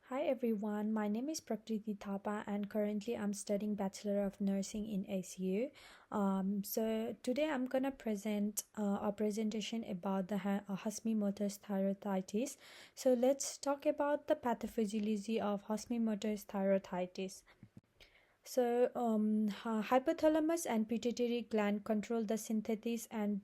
Hi everyone, my name is Prakriti Thapa and currently I'm studying Bachelor of Nursing in ACU. So today I'm gonna present a presentation about the Hashimoto's thyroiditis. So let's talk about the pathophysiology of Hashimoto's thyroiditis. Hypothalamus and pituitary gland control the synthesis and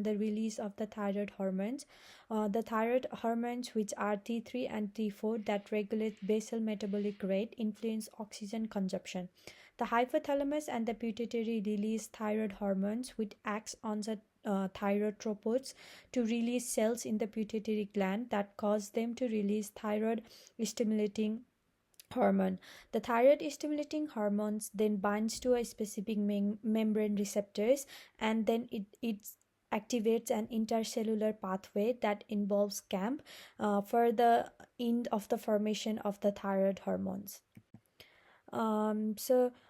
the release of the thyroid hormones. The thyroid hormones, which are T3 and T4, that regulate basal metabolic rate, influence oxygen consumption. The hypothalamus and the pituitary release thyroid hormones, which acts on the thyroid tropodes to release cells in the pituitary gland that cause them to release thyroid stimulating hormone. The thyroid stimulating hormones then binds to a specific membrane receptors, and then it activates an intercellular pathway that involves CAMP for the end of the formation of the thyroid hormones.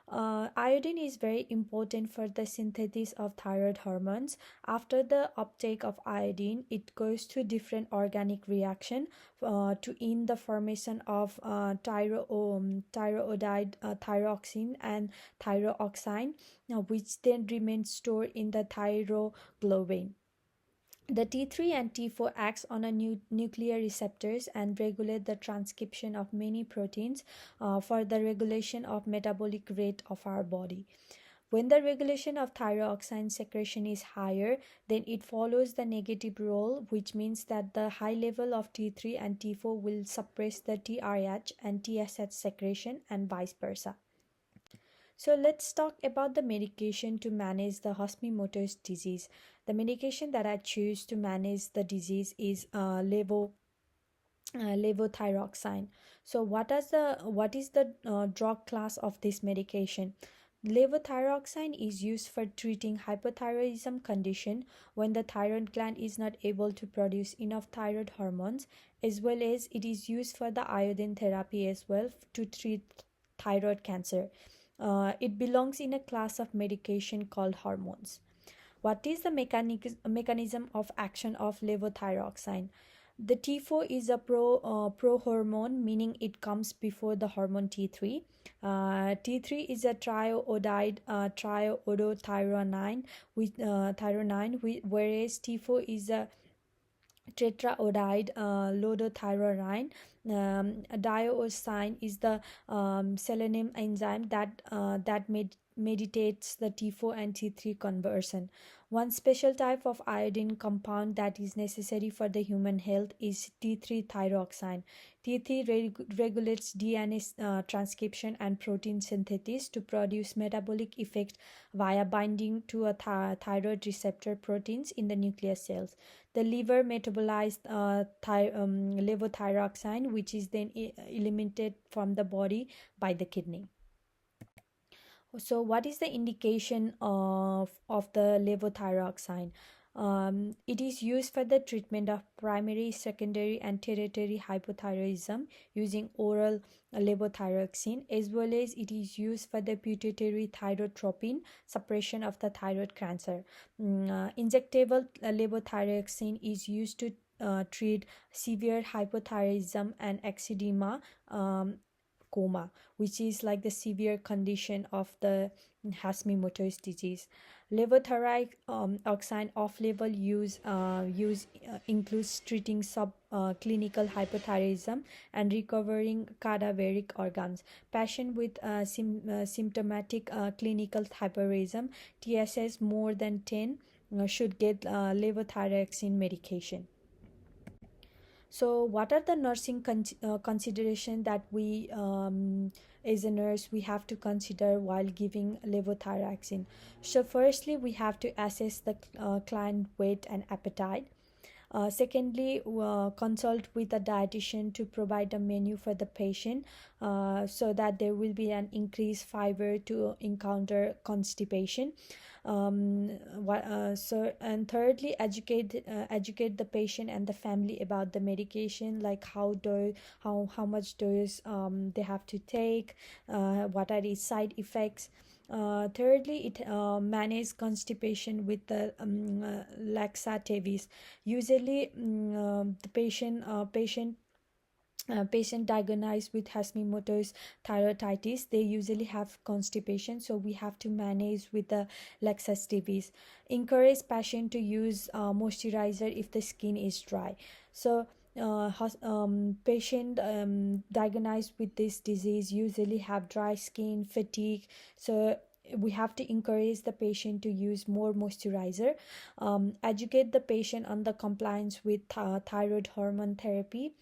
Iodine is very important for the synthesis of thyroid hormones. After the uptake of iodine, it goes to different organic reaction to end the formation of thyroidide, thyroxine, and thyroxine, which then remains stored in the thyroglobulin. The T3 and T4 acts on a nuclear receptors and regulate the transcription of many proteins for the regulation of metabolic rate of our body. When the regulation of thyroxine secretion is higher, then it follows the negative role, which means that the high level of T3 and T4 will suppress the TRH and TSH secretion and vice versa. So let's talk about the medication to manage the Hashimoto's disease. The medication that I choose to manage the disease is levothyroxine. So what is the drug class of this medication? Levothyroxine is used for treating hypothyroidism condition when the thyroid gland is not able to produce enough thyroid hormones, as well as it is used for the iodine therapy as well to treat thyroid cancer. It belongs in a class of medication called hormones. What is the mechanism of action of levothyroxine? The T4 is a prohormone, meaning it comes before the hormone T3. T3 is a triiodide triiodothyronine, whereas T4 is a tetraiodide lodothyronine. Diosine is the selenium enzyme that mediates the T4 and T3 conversion. One special type of iodine compound that is necessary for the human health is T3 thyroxine. T3 regulates DNA transcription and protein synthesis to produce metabolic effect via binding to a thyroid receptor proteins in the nucleus cells. The liver metabolized levothyroxine, which is then eliminated from the body by the kidney. So what is the indication of the levothyroxine? It is used for the treatment of primary, secondary, and tertiary hypothyroidism using oral levothyroxine, as well as it is used for the pituitary thyrotropin suppression of the thyroid cancer. Injectable levothyroxine is used to treat severe hypothyroidism and eczema, coma, which is like the severe condition of the Hashimoto's disease. Levothyroxine off-label use includes treating subclinical hypothyroidism and recovering cadaveric organs. Patient with symptomatic clinical hypothyroidism, TSS more than 10, should get levothyroxine medication. So what are the nursing consideration that we as a nurse we have to consider while giving levothyroxine? So firstly, we have to assess the client weight and appetite. Secondly, consult with a dietitian to provide a menu for the patient so that there will be an increased fiber to encounter constipation. And thirdly, educate the patient and the family about the medication, like how much dose they have to take, what are its side effects. Thirdly, it manage constipation with the laxatives. Usually, the patient patient diagnosed with Hashimoto's thyroiditis, they usually have constipation, so we have to manage with the laxatives. Encourage patient to use moisturizer if the skin is dry. So patient diagnosed with this disease usually have dry skin, fatigue, so we have to encourage the patient to use more moisturizer. Educate the patient on the compliance with thyroid hormone therapy.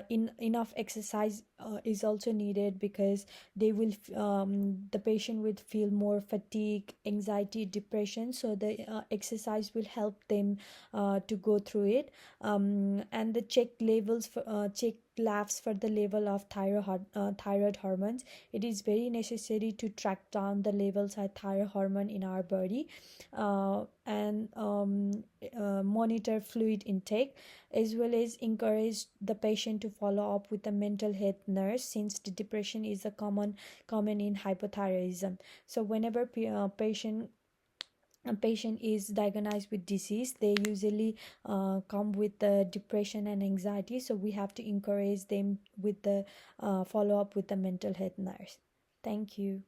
In enough exercise is also needed, because they will the patient will feel more fatigue, anxiety, depression, so the exercise will help them to go through it. And the check labs for the level of thyroid hormones. It is very necessary to track down the levels of thyroid hormone in our body, and monitor fluid intake, as well as encourage the patient to follow up with a mental health nurse, since the depression is a common in hypothyroidism. So whenever a patient is diagnosed with disease, they usually come with the depression and anxiety, so we have to encourage them with the follow up with the mental health nurse. Thank you.